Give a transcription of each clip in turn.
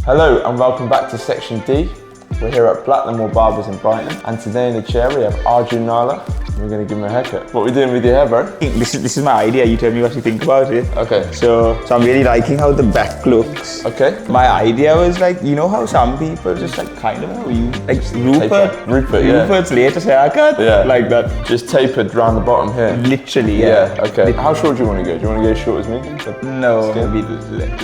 Hello and welcome back to Section D. We're here at Blacklemore Barbers in Brighton, and today in the chair we have Arjun Nala. We're going to give him a haircut. What are we doing with your hair, bro? This is my idea. You tell me what you think about it. Okay. So I'm really liking how the back looks. Okay. My idea was like, you know how some people just like kind of how you like Rupert's latest haircut. Yeah. Like that. Just tapered round the bottom here. Literally. Yeah. Okay. How short do you want to go? Do you want to go as short as me? No, maybe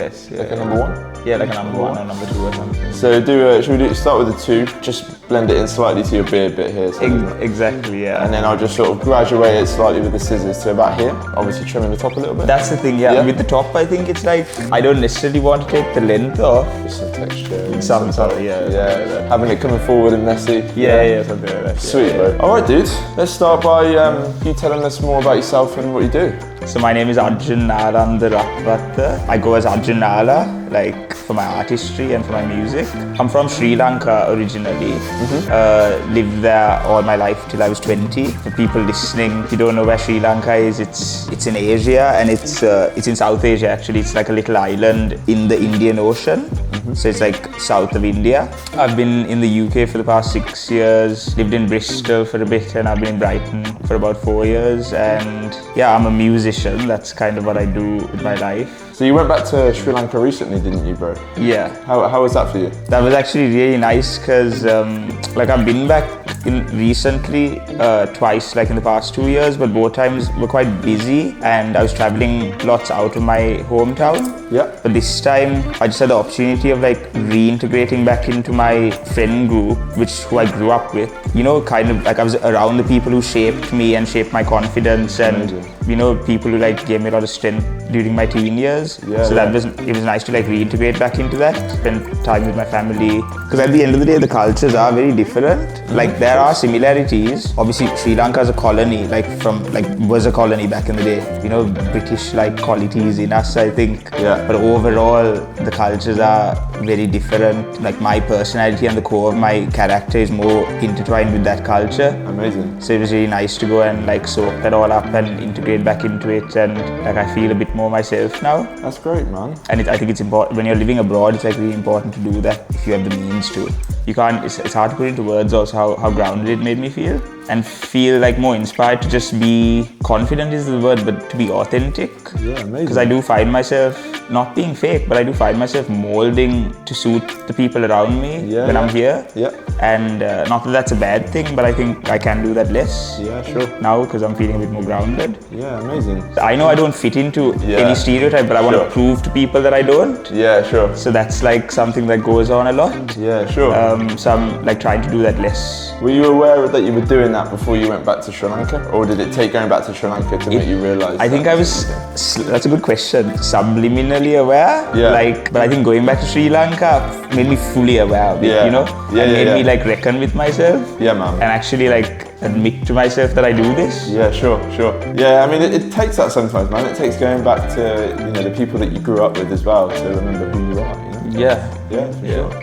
less. Yeah. Like a number one? Yeah, like a number one or number two or something. So should we start with the two? Just blend it in slightly to your beard bit here. So exactly. Yeah. And then I'll just sort of graduate it slightly with the scissors to about here. Obviously trimming the top a little bit. That's the thing, yeah. With the top, I think it's like, I don't necessarily want to take the length off. Just some texture. Something, yeah. Having it coming forward and messy. Yeah, something like that. Sweet, bro. Alright, dude. Let's start by you telling us more about yourself and what you do. So my name is Arjun Nala, I'm the Ratwatte. I go as Arjun Nala, like for my artistry and for my music. I'm from Sri Lanka originally. Lived there all my life till I was 20. For people listening, if you don't know where Sri Lanka is, it's in Asia, and it's in South Asia actually. It's like a little island in the Indian Ocean. So it's like south of India. I've been in the UK for the past 6 years, lived in Bristol for a bit, and I've been in Brighton for about 4 years. And yeah, I'm a musician. That's kind of what I do with my life. So you went back to Sri Lanka recently, didn't you, bro? Yeah. How was that for you? That was actually really nice because like I've been back recently twice, like in the past 2 years, but both times were quite busy and I was traveling lots out of my hometown. Yeah. But this time I just had the opportunity of like reintegrating back into my friend group, who I grew up with. You know, kind of like I was around the people who shaped me and shaped my confidence, and you know, people who like gave me a lot of strength during my teen years. It was nice to like reintegrate back into that, spend time with my family. Because at the end of the day, the cultures are very different. Like there are similarities. Obviously, Sri Lanka is a colony, was a colony back in the day. You know, British like qualities in us, I think. Yeah. But overall, the cultures are very different. Like my personality and the core of my character is more intertwined with that culture. Amazing. So it was really nice to go and like soak that all up and integrate back into it, and like I feel a bit more myself now. That's great, man. And I think it's important when you're living abroad. It's like really important to do that if you have the means to. You can't. It's hard to put into words also how grounded it made me feel, and feel like more inspired to just be confident is the word, but to be authentic. Yeah, amazing. Because I do find myself not being fake, but I do find myself molding to suit the people around me when I'm here. Yeah. And not that that's a bad thing, but I think I can do that less. Yeah, sure. Now because I'm feeling a bit more grounded. Yeah, amazing. I know I don't fit into any stereotype, but I want to prove to people that I don't. Yeah, sure. So that's like something that goes on a lot. Yeah, sure. So I'm like trying to do that less. Were you aware that you were doing that before you went back to Sri Lanka? Or did it take going back to Sri Lanka to make you realise? I think I was, that's a good question, subliminally aware. Yeah. But I think going back to Sri Lanka made me fully aware of it, you know? And made me like reckon with myself. Yeah, man. And actually like admit to myself that I do this. Yeah, sure. Yeah, I mean, it takes that sometimes, man. It takes going back to, you know, the people that you grew up with as well to remember who you are, you know? Yeah, for sure.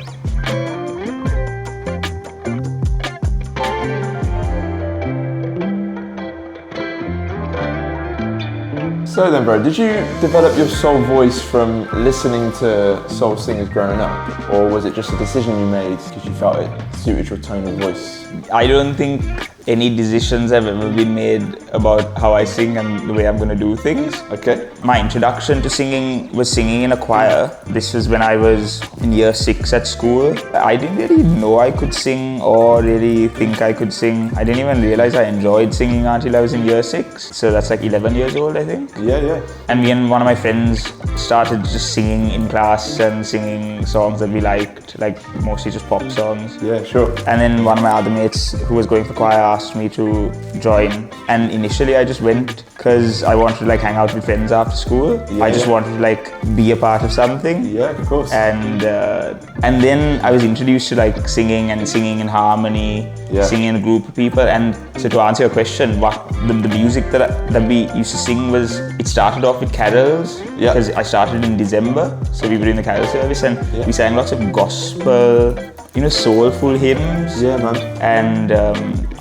So then, bro, did you develop your soul voice from listening to soul singers growing up? Or was it just a decision you made because you felt it suited your tone of voice? I don't think any decisions have ever been made about how I sing and the way I'm going to do things. Okay. My introduction to singing was singing in a choir. This was when I was in year 6 at school. I didn't really know I could sing or really think I could sing. I didn't even realize I enjoyed singing until I was in year 6. So that's like 11 years old, I think. Yeah. And me and one of my friends started just singing in class and singing songs that we liked, like mostly just pop songs. Yeah, sure. And then one of my other mates who was going for choir asked me to join, and initially I just went because I wanted to like hang out with friends after school. I just wanted to like be a part of something. Yeah, of course. And then I was introduced to like singing in harmony, singing in a group of people. And so to answer your question, what the music that we used to sing was, it started off with carols because I started in December, so we were in the carol service and we sang lots of gospel, you know, soulful hymns. Yeah, man. And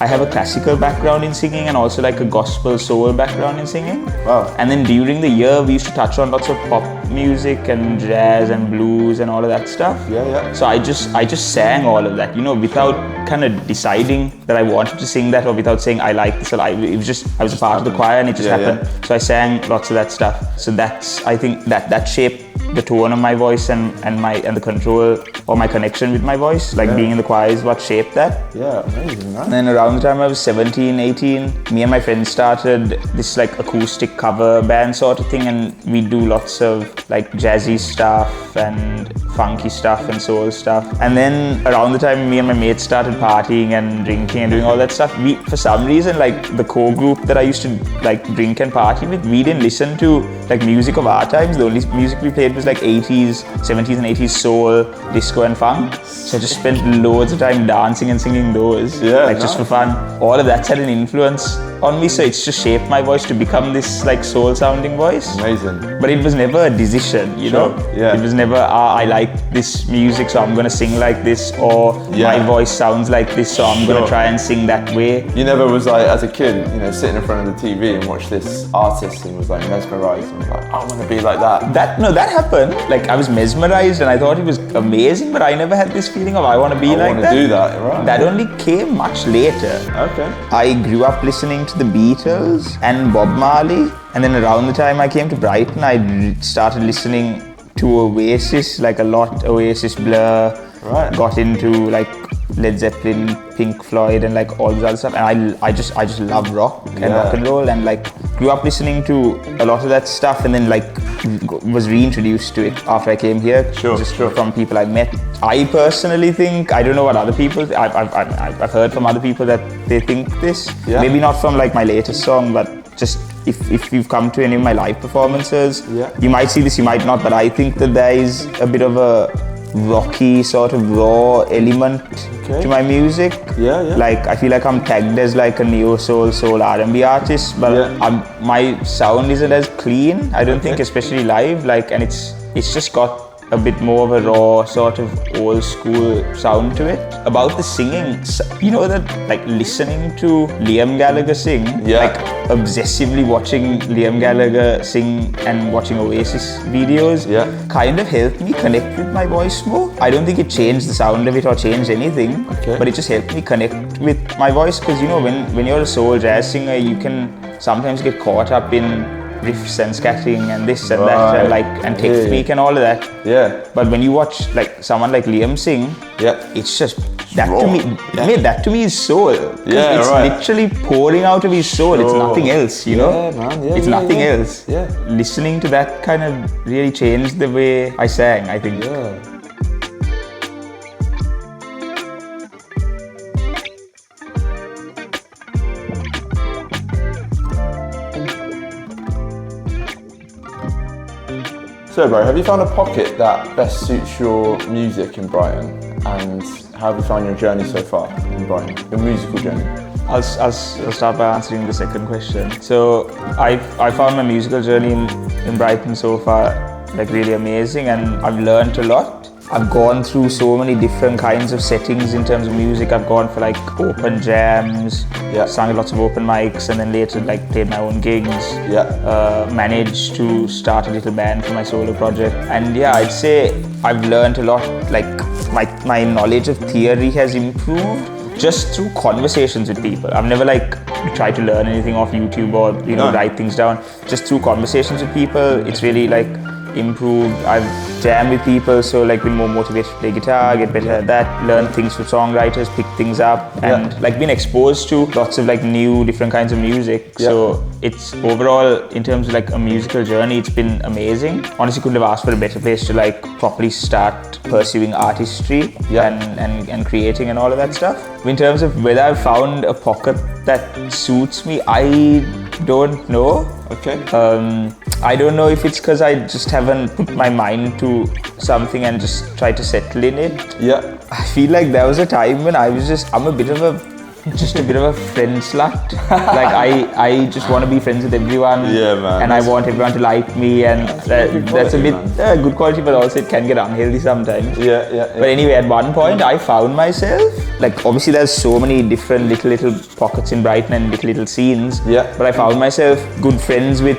I have a classical background in singing and also like a gospel soul background in singing. Wow. And then during the year, we used to touch on lots of pop music and jazz and blues and all of that stuff. Yeah. So I just sang all of that, without kind of deciding that I wanted to sing that, or without saying I like this, or it was just, I was a part of the choir and it just happened. So I sang lots of that stuff. So I think that shaped the tone of my voice and the control or my connection with my voice. Being in the choir is what shaped that. Yeah, amazing, man. And then around the time I was 17, 18, me and my friends started this acoustic cover band sort of thing, and we do lots of jazzy stuff and funky stuff and soul stuff. And then around the time me and my mates started partying and drinking and doing all that stuff, we, for some reason, the core group that I used to drink and party with, we didn't listen to music of our times. The only music we played was 80s, 70s and 80s soul, disco and funk. So I just spent loads of time dancing and singing those, just for fun. All of that's had an influence on me, so it's just shaped my voice to become this soul sounding voice. Amazing. But it was never a decision, you know? Yeah. It was never, I like this music, so I'm gonna sing like this, or my voice sounds like this, so I'm gonna try and sing that way. You never was as a kid, sitting in front of the TV and watch this artist and was mesmerized and was I want to be like that. That happened. I was mesmerized and I thought it was amazing, but I never had this feeling of I want to be like that. I want to do that, right? That only came much later. Okay. I grew up listening to the Beatles and Bob Marley, and then around the time I came to Brighton, I started listening to Oasis, a lot. Oasis, Blur. Right. Got into Led Zeppelin, Pink Floyd, and all this other stuff. And I just love rock and rock and roll, and grew up listening to a lot of that stuff, and then was reintroduced to it after I came here. From people I met. I personally think, I don't know what other people, I've heard from other people that they think this. Yeah. Maybe not from my latest song, but just if you've come to any of my live performances, you might see this, you might not, but I think that there is a bit of a rocky sort of raw element to my music. I feel I'm tagged as a neo soul R&B artist, but my sound isn't as clean, I don't think, especially live, and it's just got a bit more of a raw sort of old school sound to it. About the singing, that listening to Liam Gallagher sing, obsessively watching Liam Gallagher sing and watching Oasis videos, kind of helped me connect with my voice more. I don't think it changed the sound of it or changed anything, but it just helped me connect with my voice, because when you're a soul jazz singer, you can sometimes get caught up in riffs and scatting and this and that and technique and all of that. But when you watch like Liam sing, it's just that raw. To me, that to me is soul. It's literally pouring out of his soul. It's nothing else, you know. It's nothing else. Listening to that kind of really changed the way I sang, I think. So, bro, have you found a pocket that best suits your music in Brighton? And how have you found your journey so far in Brighton, your musical journey? I'll start by answering the second question. So, I found my musical journey in Brighton so far really amazing, and I've learned a lot. I've gone through so many different kinds of settings in terms of music. I've gone for open jams, sung at lots of open mics, and then later played my own gigs. Managed to start a little band for my solo project, and I'd say I've learned a lot. My knowledge of theory has improved just through conversations with people. I've never tried to learn anything off YouTube or write things down. Just through conversations with people, it's really improved. I've jammed with people, so been more motivated to play guitar, get better at that, learn things from songwriters, pick things up, and been exposed to lots of new different kinds of music. So it's overall, in terms of a musical journey, it's been amazing. Honestly, couldn't have asked for a better place to properly start pursuing artistry and creating and all of that stuff. In terms of whether I've found a pocket that suits me, I don't know. I don't know if it's because I just haven't put my mind to something and just try to settle in it. I feel there was a time when I'm a bit of a friend slut. I just want to be friends with everyone. And I want everyone to like me, and that's a bit good quality, but also it can get unhealthy sometimes. But anyway, at one point I found myself, obviously there's so many different little pockets in Brighton and little scenes. But I found myself good friends with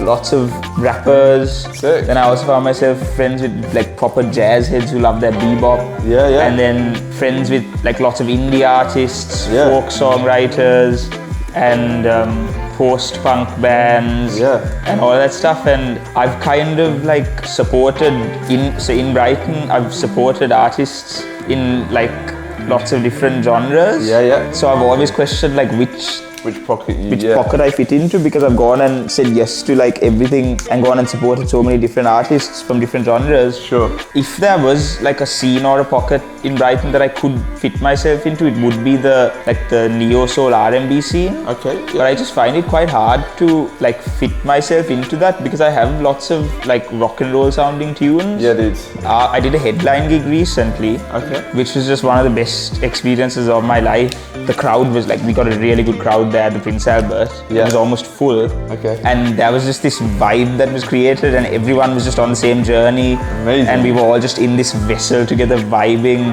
lots of rappers. Sick. Then I also found myself friends with like proper jazz heads who love their bebop. Yeah, yeah. And then friends with like lots of indie artists, Yeah. folk songwriters, and post-punk bands, and all that stuff. And I've kind of like supported in Brighton, I've supported artists in like lots of different genres. Yeah, yeah. So I've always questioned like which pocket pocket I fit into, because I've gone and said yes to like everything and gone and supported so many different artists from different genres. Sure. If there was like a scene or a pocket in Brighton that I could fit myself into, it would be the neo soul R&B scene. Okay. Yeah. But I just find it quite hard to like fit myself into that, because I have lots of like rock and roll sounding tunes. Yeah, dude. I did a headline gig recently, which was just one of the best experiences of my life. The crowd was like, we got a really good crowd there at the Prince Albert. Yeah. It was almost full. Okay. And there was just this vibe that was created, and everyone was just on the same journey. Amazing. And we were all just in this vessel together vibing.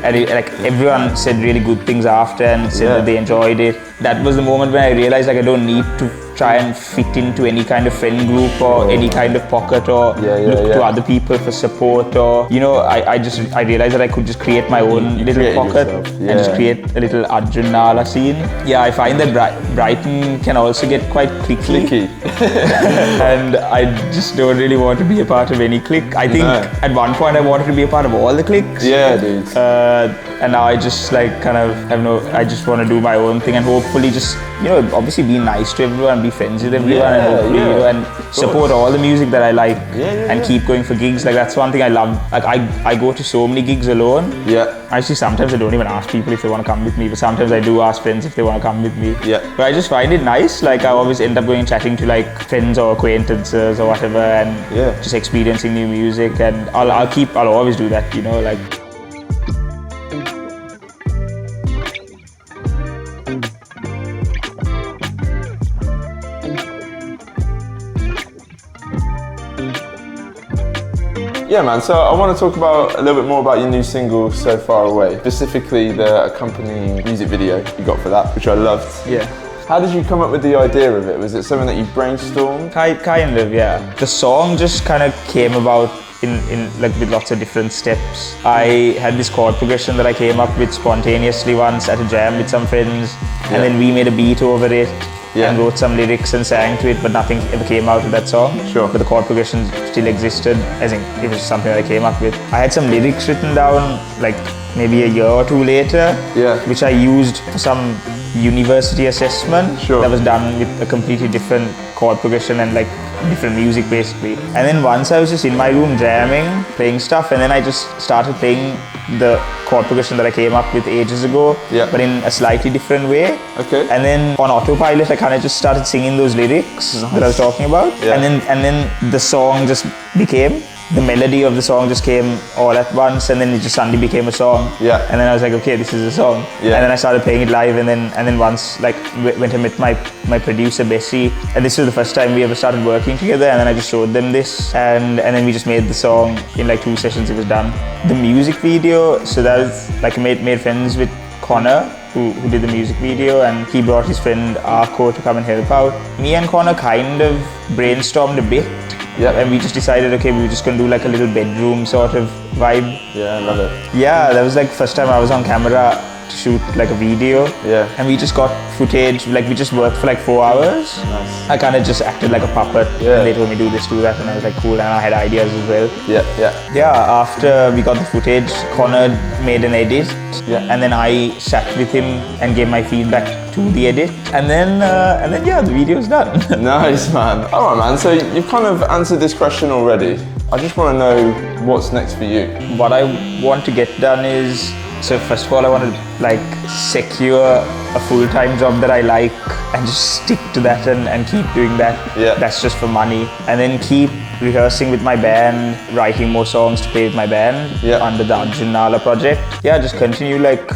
And like everyone said really good things after and said that they enjoyed it. That was the moment when I realized like I don't need to try and fit into any kind of friend group or any kind of pocket or look to other people for support, or I realized that I could just create my own little pocket and just create a little Arjun Nala scene. Yeah, I find that Brighton can also get quite clicky. And I just don't really want to be a part of any clique. I think at one point I wanted to be a part of all the cliques. Yeah, dude. And now I just like kind of I just want to do my own thing and hopefully just obviously be nice to everyone, be friends with everyone, and hopefully and support all the music that I like and keep going for gigs. Like that's one thing I love. Like I go to so many gigs alone. Yeah. Actually, sometimes I don't even ask people if they want to come with me, but sometimes I do ask friends if they want to come with me. Yeah. But I just find it nice. Like I always end up going chatting to like friends or acquaintances or whatever, and just experiencing new music. And I'll always do that. Like. Yeah, man, so I want to talk about a little bit more about your new single, So Far Away, specifically the accompanying music video you got for that, which I loved. Yeah. How did you come up with the idea of it? Was it something that you brainstormed? Kind of, yeah. The song just kind of came about in like with lots of different steps. I had this chord progression that I came up with spontaneously once at a jam with some friends, and then we made a beat over it. And wrote some lyrics and sang to it, but nothing ever came out of that song. Sure. But the chord progression still existed. I think it was something that I came up with. I had some lyrics written down like maybe a year or two later, which I used for some university assessment that was done with a completely different chord progression and like different music basically. And then once I was just in my room jamming, playing stuff, and then I just started playing the chord progression that I came up with ages ago, but in a slightly different way. Okay. And then on autopilot, I kind of just started singing those lyrics that I was talking about. And then the song just became. The melody of the song just came all at once, and then it just suddenly became a song. Yeah. And then I was like, okay, this is a song. Yeah. And then I started playing it live, and then once like went and met my producer Bessie, and this was the first time we ever started working together. And then I just showed them this, and then we just made the song in like 2 sessions. It was done. The music video, so that was like made friends with Connor, who did the music video, and he brought his friend Arco to come and help out. Me and Connor kind of brainstormed a bit. Yeah. And we just decided, okay, we were just gonna do like a little bedroom sort of vibe. Yeah, I love it. Yeah, that was like first time I was on camera to shoot like a video. Yeah. And we just got footage, like we just worked for like 4 hours. Nice. I kind of just acted like a puppet. Yeah. And they told me do this, do that, and I was like cool, and I had ideas as well. Yeah, after we got the footage, Connor made an edit. Yeah. And then I sat with him and gave my feedback to the edit. And then yeah, the video's done. Nice, man. All right, man, so you've kind of answered this question already. I just want to know what's next for you. What I want to get done is, so first of all, I want to like secure a full-time job that I like and just stick to that and keep doing that. Yeah. That's just for money. And then keep rehearsing with my band, writing more songs to play with my band under the Arjun Nala project. Yeah, just continue like,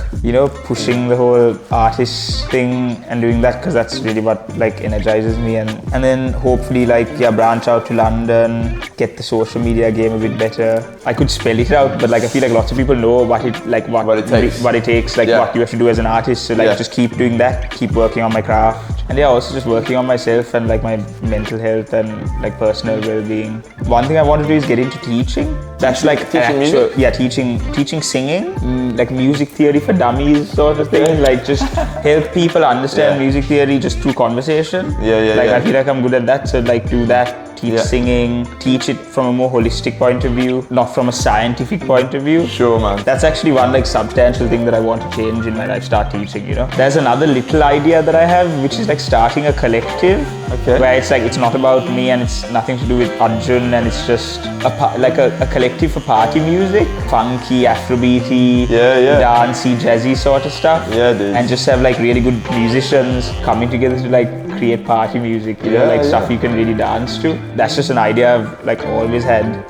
pushing the whole artist thing and doing that, because that's really what like energizes me. And then hopefully like, branch out to London, get the social media game a bit better. I could spell it out, but like I feel like lots of people know what it takes. Like what you have to do as an artist. So like just keep doing that, keep working on my craft. And yeah, also just working on myself and like my mental health and like personal well-being. One thing I want to do is get into teaching. That's like teaching music? Yeah, teaching singing, like music theory for dummies sort of thing. Like just help people understand music theory just through conversation. Like I feel like I'm good at that, so like do that. Teach singing, teach it from a more holistic point of view, not from a scientific point of view. Sure, man. That's actually one like substantial thing that I want to change in my life, start teaching, you know. There's another little idea that I have, which is like starting a collective, where it's like, it's not about me and it's nothing to do with Arjun, and it's just a collective for party music, funky, Afrobeaty, dancey, jazzy sort of stuff. Yeah, dude. And just have like really good musicians coming together to like create party music, you know, like stuff you can really dance to. That's just an idea I've like always had.